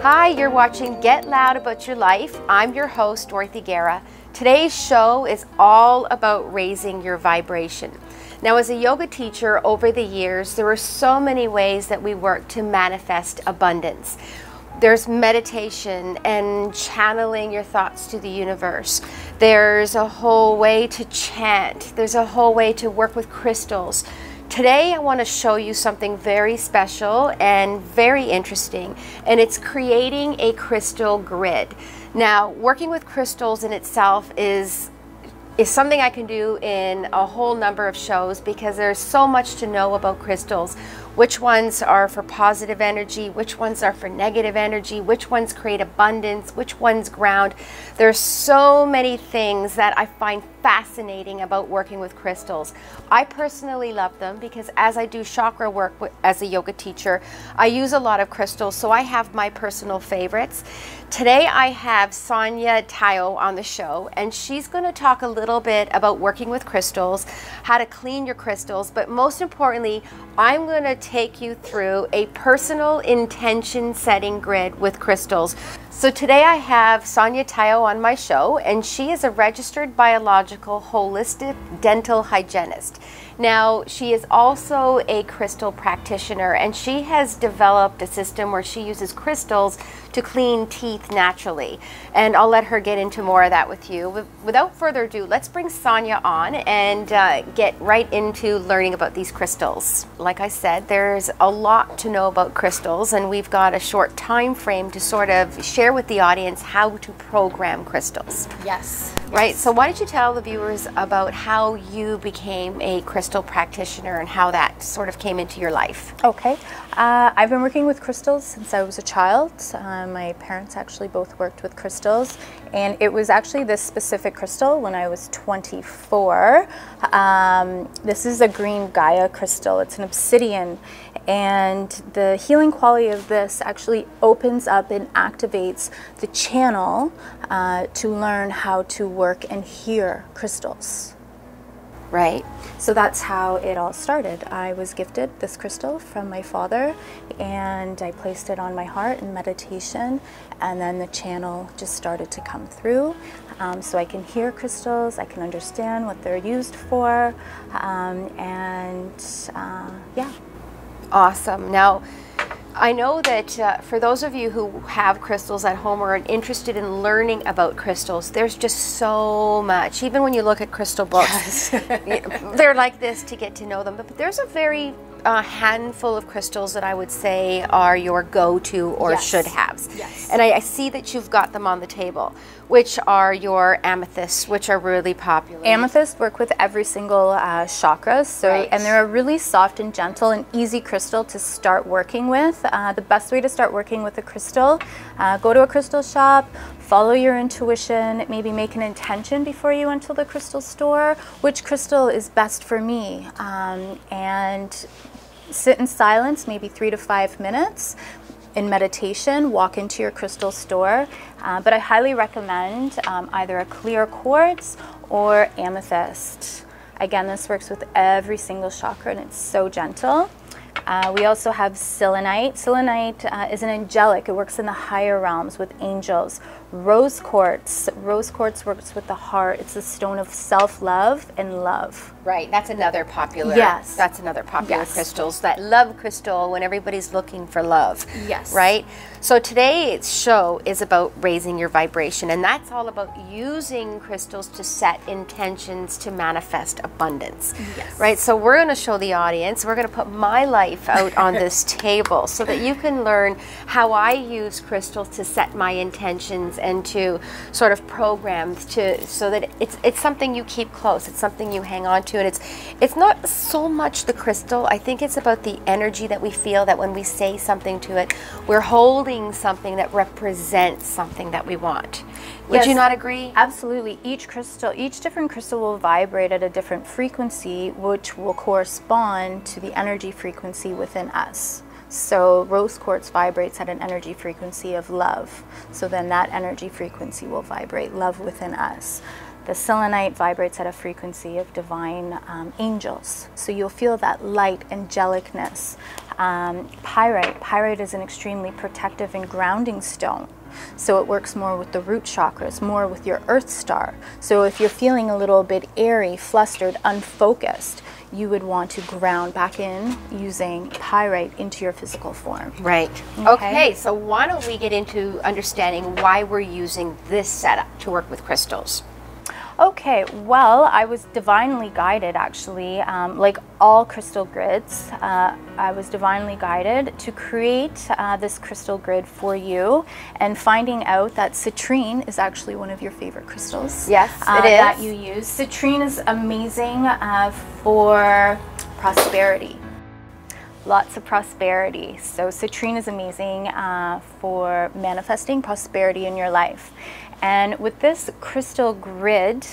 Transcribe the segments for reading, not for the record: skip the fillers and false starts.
Hi, you're watching Get Loud About Your Life. I'm your host, Dorothy Guerra. Today's show is all about raising your vibration. Now, as a yoga teacher over the years, there are so many ways that we work to manifest abundance. There's meditation and channeling your thoughts to the universe. There's a whole way to chant. There's a whole way to work with crystals. Today, I want to show you something very special and very interesting, and it's creating a crystal grid. Now, working with crystals in itself is something I can do in a whole number of shows because there's so much to know about crystals. Which ones are for positive energy, which ones are for negative energy, which ones create abundance, which ones ground. There's so many things that I find fascinating about working with crystals. I personally love them because as I do chakra work as a yoga teacher, I use a lot of crystals, so I have my personal favorites. Today I have Sonia Tayo on the show, and she's going to talk a little bit about working with crystals, how to clean your crystals, but most importantly, I'm going to take you through a personal intention setting grid with crystals. So today I have Sonia Tayo on my show, and she is a registered biological holistic dental hygienist. Now, she is also a crystal practitioner, and she has developed a system where she uses crystals to clean teeth naturally. And I'll let her get into more of that with you. Without further ado, let's bring Sonia on and get right into learning about these crystals. Like I said, there's a lot to know about crystals, and we've got a short time frame to sort of share with the audience how to program crystals. Yes. Right, so why don't you tell the viewers about how you became a crystal practitioner and how that sort of came into your life? Okay. I've been working with crystals since I was a child. My parents actually both worked with crystals, and it was actually this specific crystal when I was 24. This is a green Gaia crystal. It's an obsidian, and the healing quality of this actually opens up and activates the channel to learn how to work and hear crystals. Right. So that's how it all started. I was gifted this crystal from my father, and I placed it on my heart in meditation, and then the channel just started to come through. So I can hear crystals, I can understand what they're used for, yeah. Awesome. Now, I know that for those of you who have crystals at home or are interested in learning about crystals, there's just so much. Even when you look at crystal books, yes. They're like this to get to know them. But there's a very handful of crystals that I would say are your go-to or yes. should-haves. Yes. And I see that you've got them on the table, which are your amethysts, which are really popular. Amethyst work with every single chakra, so right. And they're a really soft and gentle and easy crystal to start working with. The best way to start working with a crystal, go to a crystal shop, follow your intuition, maybe make an intention before you enter the crystal store, which crystal is best for me, and sit in silence, maybe 3 to 5 minutes. In meditation, walk into your crystal store, but I highly recommend either a clear quartz or amethyst. Again, this works with every single chakra, and it's so gentle. We also have selenite. Selenite is an angelic. It works in the higher realms with angels. Rose quartz. Rose quartz works with the heart. It's the stone of self-love and love. Right, that's another popular. Yes. That's another popular yes. crystals. That love crystal when everybody's looking for love. Yes. Right? So today's show is about raising your vibration, and that's all about using crystals to set intentions to manifest abundance. Yes. Right? So we're going to show the audience, we're going to put my life out on this table so that you can learn how I use crystals to set my intentions and to sort of program to so that it's something you keep close, it's something you hang on to, and it's not so much the crystal. I think it's about the energy that we feel that when we say something to it, we're holding something that represents something that we want. Would Yes, you not agree? Absolutely. Each different crystal will vibrate at a different frequency, which will correspond to the energy frequency within us. So rose quartz vibrates at an energy frequency of love. So then that energy frequency will vibrate love within us. The selenite vibrates at a frequency of divine angels. So you'll feel that light, angelicness. Pyrite is an extremely protective and grounding stone. So it works more with the root chakras, more with your earth star. So if you're feeling a little bit airy, flustered, unfocused, you would want to ground back in using pyrite into your physical form. Right. Okay, so why don't we get into understanding why we're using this setup to work with crystals? Okay, well, I was divinely guided, actually, like all crystal grids. I was divinely guided to create this crystal grid for you, and finding out that citrine is actually one of your favorite crystals. Yes, it is. That you use. Citrine is amazing for prosperity. Lots of prosperity. So citrine is amazing for manifesting prosperity in your life. And with this crystal grid,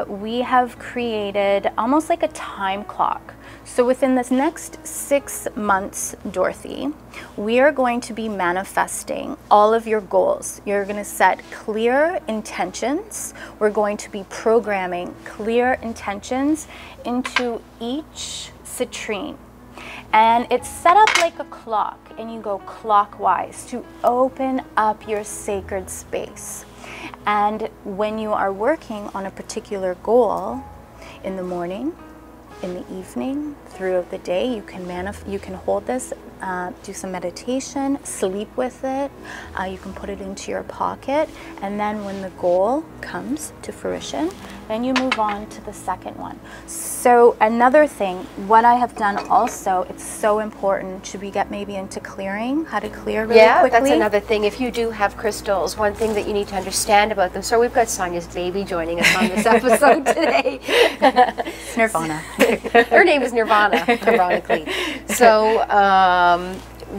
we have created almost like a time clock. So within this next 6 months, Dorothy, we are going to be manifesting all of your goals. You're going to set clear intentions. We're going to be programming clear intentions into each citrine. And it's set up like a clock, and you go clockwise to open up your sacred space. And when you are working on a particular goal, in the morning, in the evening, throughout the day, you can hold this, do some meditation, sleep with it. You can put it into your pocket, and then when the goal comes to fruition, then you move on to the second one. So another thing, what I have done also, it's so important to get maybe into clearing, how to clear really quickly. That's another thing. If you do have crystals, one thing that you need to understand about them. So we've got Sonia's baby joining us on this episode today. It's Nirvana. Her name is Nirvana, ironically. So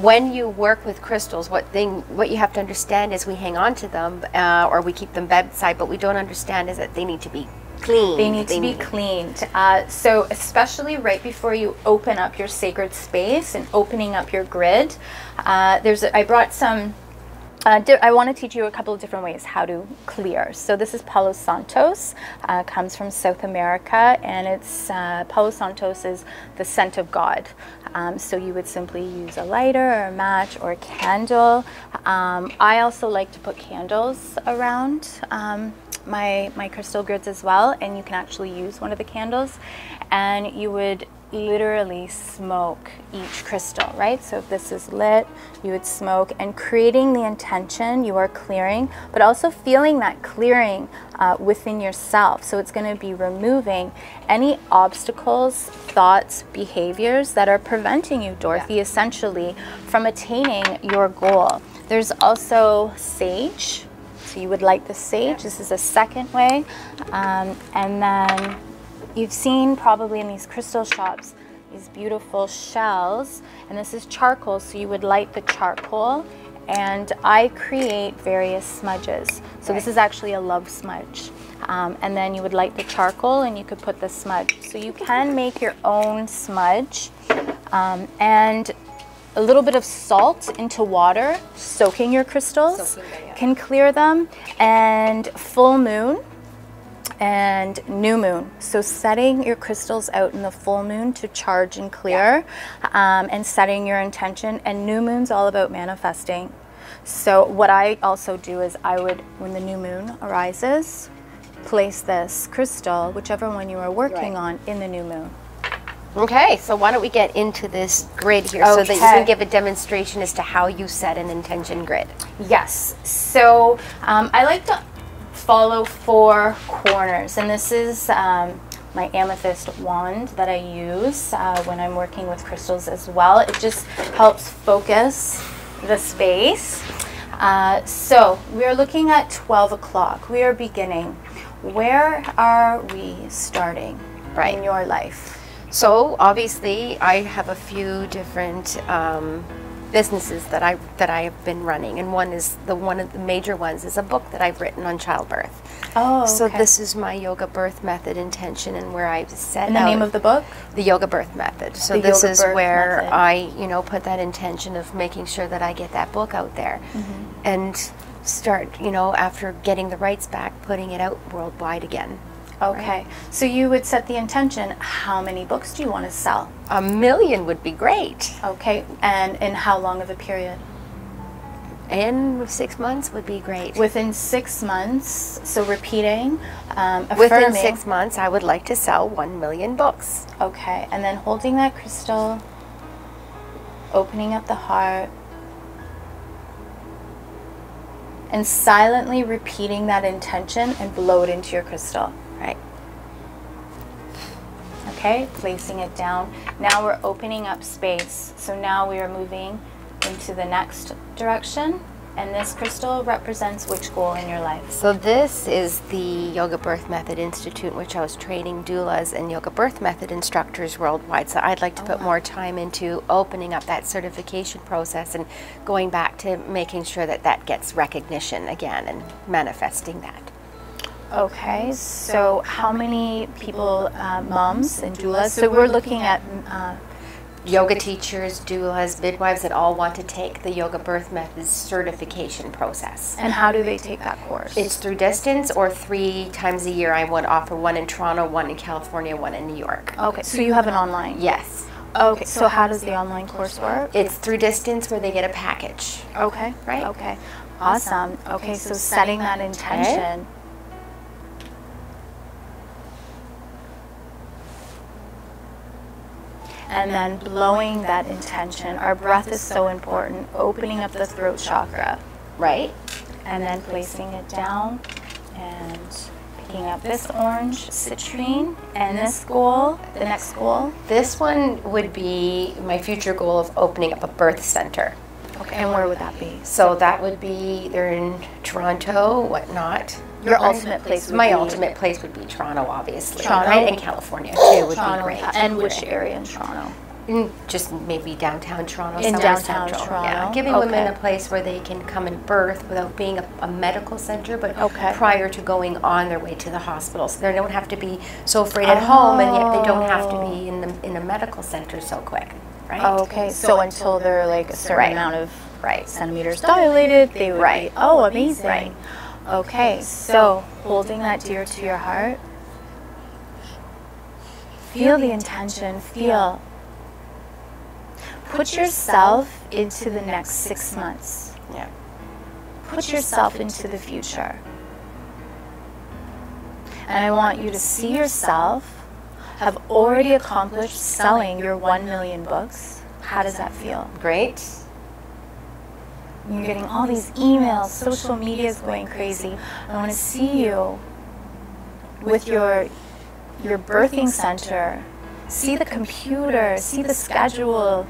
when you work with crystals, what you have to understand is we hang on to them or we keep them bedside, but we don't understand is that they need to be cleaned. They need to be cleaned. So especially right before you open up your sacred space and opening up your grid, I brought some. I want to teach you a couple of different ways how to clear. So this is Palo Santos, comes from South America, and it's Palo Santos is the scent of God. So you would simply use a lighter or a match or a candle. I also like to put candles around my crystal grids as well, and you can actually use one of the candles, and you would literally smoke each crystal, right? So if this is lit, you would smoke, and creating the intention, you are clearing, but also feeling that clearing within yourself. So it's going to be removing any obstacles, thoughts, behaviors that are preventing you, Dorothy, essentially from attaining your goal. There's also sage. So you would light the sage. This is a second way. And then you've seen probably in these crystal shops these beautiful shells, and this is charcoal, so you would light the charcoal, and I create various smudges. So this is actually a love smudge. And then you would light the charcoal and you could put the smudge. So you can make your own smudge, and a little bit of salt into water, soaking your crystals, can clear them, and full moon and new moon. So setting your crystals out in the full moon to charge and clear, and setting your intention. And new moon's all about manifesting. So what I also do is I would, when the new moon arises, place this crystal, whichever one you are working on, in the new moon. Okay, so why don't we get into this grid here so that you can give a demonstration as to how you set an intention grid. Yes, so I like to follow 4 corners, and this is my amethyst wand that I use when I'm working with crystals as well. It just helps focus the space. So we're looking at 12 o'clock. We are beginning. Where are we starting in your life? So obviously I have a few different businesses that I have been running, and one of the major ones is a book that I've written on childbirth. Oh, okay. So this is my yoga birth method intention, and where I've set and the name of the book? The Yoga Birth Method. So this is where I, put that intention of making sure that I get that book out there. And start, you know, after getting the rights back, putting it out worldwide again. Okay, so you would set the intention, how many books do you want to sell? 1 million would be great. Okay, and in how long of a period? And 6 months would be great. Within 6 months, so repeating, Within affirming. 6 months, I would like to sell 1 million books. Okay, and then holding that crystal, opening up the heart, and silently repeating that intention and blow it into your crystal. Right. Okay, placing it down. Now we're opening up space. So now we are moving into the next direction. And this crystal represents which goal in your life? So this is the Yoga Birth Method Institute, in which I was training doulas and yoga birth method instructors worldwide. So I'd like to put more time into opening up that certification process and going back to making sure that that gets recognition again and manifesting that. Okay, so how many people, moms and doulas? So we're looking at Yoga teachers, doulas, midwives that all want to take the Yoga Birth Method certification process. and how do they take that course? It's through distance, or 3 times a year I would offer one in Toronto, one in California, one in New York. Okay, so you have an online? Yes. Okay, so how does the online course work? It's through distance where they get a package. Okay, Right. Okay, awesome. Okay, so setting that intention. And then blowing that intention. Our breath is so important. Opening up the throat chakra. Right? And then placing it down and picking up this orange citrine. And this goal, the next goal. This one would be my future goal of opening up a birth center. Okay, and where would that be? So that would be either in Toronto, whatnot. Your ultimate place would My be- ultimate place would be Toronto, obviously. Toronto? Right? And California too would Toronto. be great. And which area in Toronto? Just maybe downtown Toronto, In somewhere downtown central. Toronto. Yeah, giving Okay. women a place where they can come and birth without being a medical center, but Okay. prior to going on their way to the hospital. So they don't have to be so afraid at home, and yet they don't have to be in a medical center so quick, right? Okay, so until they're like a certain Right. amount of Right. centimeters dilated, they would Right. be, oh, amazing. Right. Okay, so holding that dear to your heart, feel the intention, feel. Put yourself into the next 6 months. Yeah. Put yourself into the future. And I want you to see yourself have already accomplished selling your 1 million books. How does that feel? Great. You're getting all these emails, social media is going crazy. I want to see you with your birthing center. See the computer, see the schedule,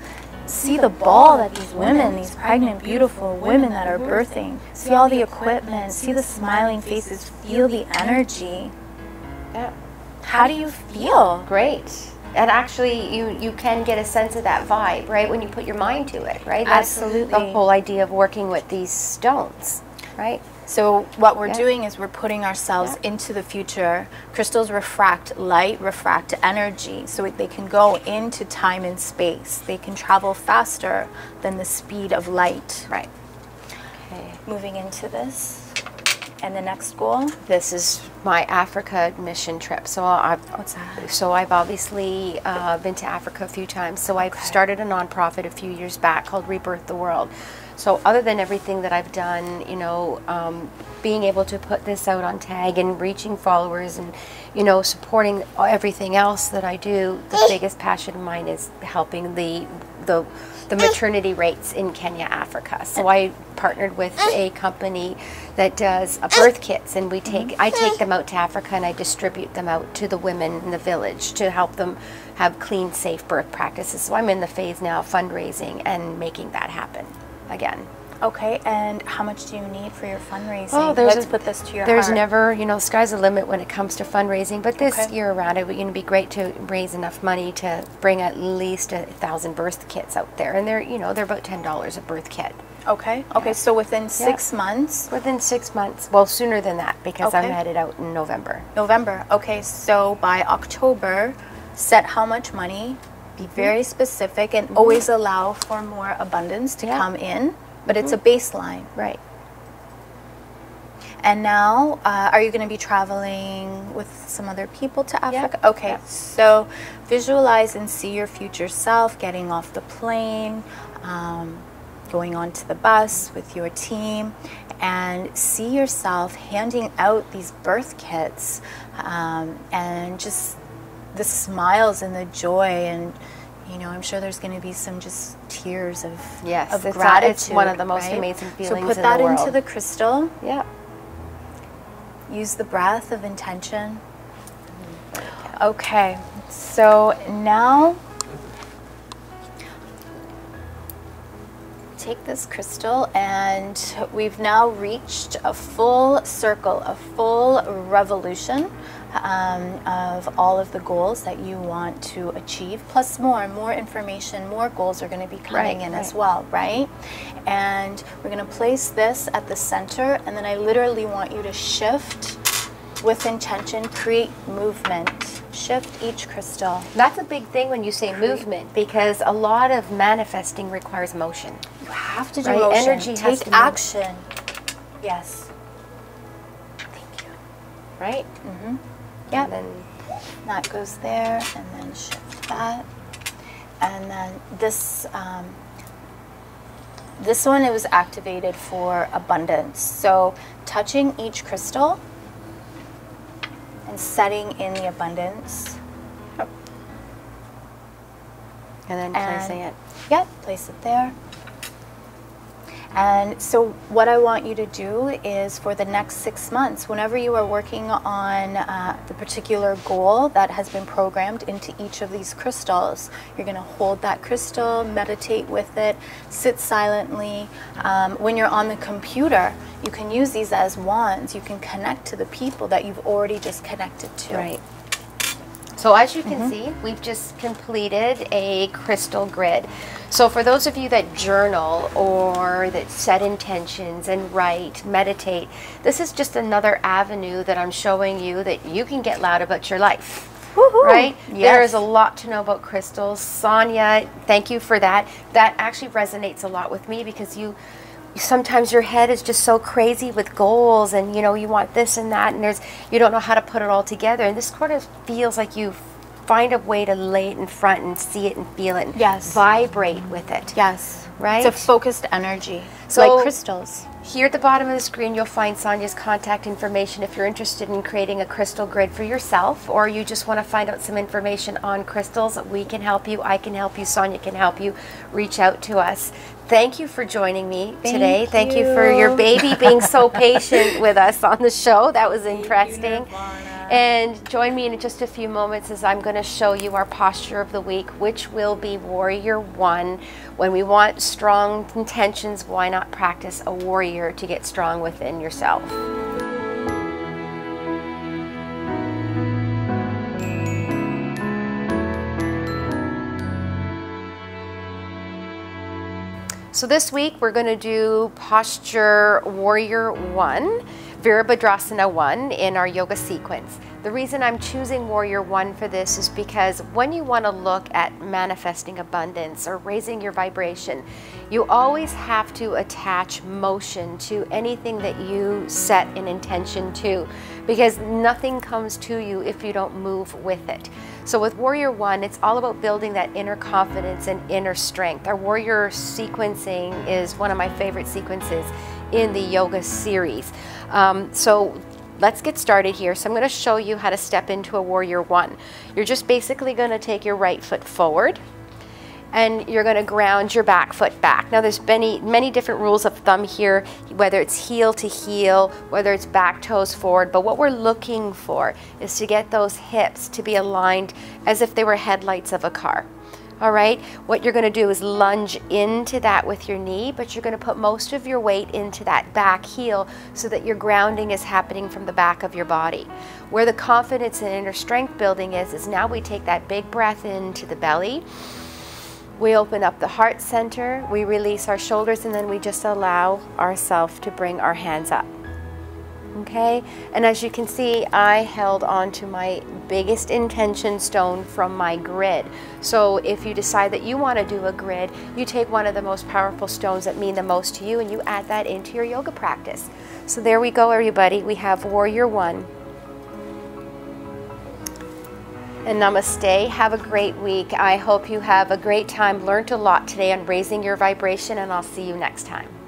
see the ball that these women, these pregnant, beautiful women that are birthing, see all the equipment, see the smiling faces, feel the energy. Yeah. How do you feel? Great. And actually, you can get a sense of that vibe, right, when you put your mind to it, right? That's Absolutely. the whole idea of working with these stones, right? So what we're Yeah. doing is we're putting ourselves Yeah. into the future. Crystals refract light, refract energy, so they can go into time and space. They can travel faster than the speed of light. Right. Okay. Moving into this. And the next goal? This is my Africa mission trip. So What's that? So I've obviously been to Africa a few times. So I've started a nonprofit a few years back called Rebirth the World. So other than everything that I've done, you know, being able to put this out on tag and reaching followers and, you know, supporting everything else that I do, the biggest passion of mine is helping the maternity rates in Kenya, Africa. So I partnered with a company that does birth kits, and I take them out to Africa and I distribute them out to the women in the village to help them have clean, safe birth practices. So I'm in the phase now of fundraising and making that happen again. Okay, and how much do you need for your fundraising? Oh, Let's put this to your There's heart. never, you know, sky's the limit when it comes to fundraising. But this Okay. year around, it would be great to raise enough money to bring at least 1,000 birth kits out there, and they're about $10 a birth kit. Okay, okay, so within 6 months, Within 6 months, well, sooner than that, because I'm Okay. headed out in November. November. Okay, so by October, set how much money, be very specific, and always allow for more abundance to Yeah. come in, but it's a baseline. Right. And now, are you going to be traveling with some other people to Africa? Yeah. Okay, so visualize and see your future self getting off the plane, going onto the bus with your team, and see yourself handing out these birth kits, and just the smiles and the joy, and you know, I'm sure there's going to be some just tears of gratitude. It's one of the most amazing feelings in the world. So put that into the crystal. Yeah. Use the breath of intention. Okay, so now take this crystal, and we've now reached a full circle, a full revolution of all of the goals that you want to achieve, plus more information, more goals are going to be coming in as well, right? And we're going to place this at the center, and then I literally want you to shift with intention, create movement, shift each crystal. That's a big thing when you say movement, because a lot of manifesting requires motion. You have to do motion. Energy has to take action. Yes. Thank you. Right? Mm-hmm. Yep. And then that goes there, and then shift that. And then this this one, it was activated for abundance. So touching each crystal and setting in the abundance. And then placing it. Yep, place it there. And so what I want you to do is, for the next 6 months, whenever you are working on the particular goal that has been programmed into each of these crystals, you're going to hold that crystal, meditate with it, sit silently. When you're on the computer, you can use these as wands. You can connect to the people that you've already just connected to. Right. So as you can see, we've just completed a crystal grid. So for those of you that journal or that set intentions and write, meditate, this is just another avenue that I'm showing you that you can get loud about your life. Woohoo. Right? Yes. There is a lot to know about crystals. Sonia, thank you for that. That actually resonates a lot with me, because sometimes your head is just so crazy with goals, and you know, you want this and that, and you don't know how to put it all together, and this sort of feels like you find a way to lay it in front and see it and feel it and vibrate with it. Yes. Right? It's a focused energy, so like crystals. Here at the bottom of the screen, you'll find Sonia's contact information if you're interested in creating a crystal grid for yourself, or you just want to find out some information on crystals. We can help you. I can help you. Sonia can help you. Reach out to us. Thank you for joining me today. Thank you for your baby being so patient with us on the show. That was interesting. And join me in just a few moments as I'm going to show you our posture of the week, which will be Warrior 1. When we want strong intentions, why not practice a warrior to get strong within yourself? So this week we're going to do posture Warrior 1, Virabhadrasana 1 in our yoga sequence. The reason I'm choosing Warrior 1 for this is because when you want to look at manifesting abundance or raising your vibration, you always have to attach motion to anything that you set an intention to, because nothing comes to you if you don't move with it. So with Warrior 1, it's all about building that inner confidence and inner strength. Our Warrior sequencing is one of my favorite sequences in the yoga series. So let's get started here. So I'm going to show you how to step into a Warrior 1. You're just basically going to take your right foot forward, and you're going to ground your back foot back. Now there's many different rules of thumb here, whether it's heel to heel, whether it's back toes forward, but what we're looking for is to get those hips to be aligned as if they were headlights of a car. All right, what you're going to do is lunge into that with your knee, but you're going to put most of your weight into that back heel so that your grounding is happening from the back of your body. Where the confidence and inner strength building is now we take that big breath into the belly. We open up the heart center, we release our shoulders, and then we just allow ourselves to bring our hands up. Okay, and as you can see, I held on to my biggest intention stone from my grid. So if you decide that you want to do a grid, you take one of the most powerful stones that mean the most to you and you add that into your yoga practice. So there we go, everybody. We have Warrior One. And namaste. Have a great week. I hope you have a great time, learned a lot today on raising your vibration, and I'll see you next time.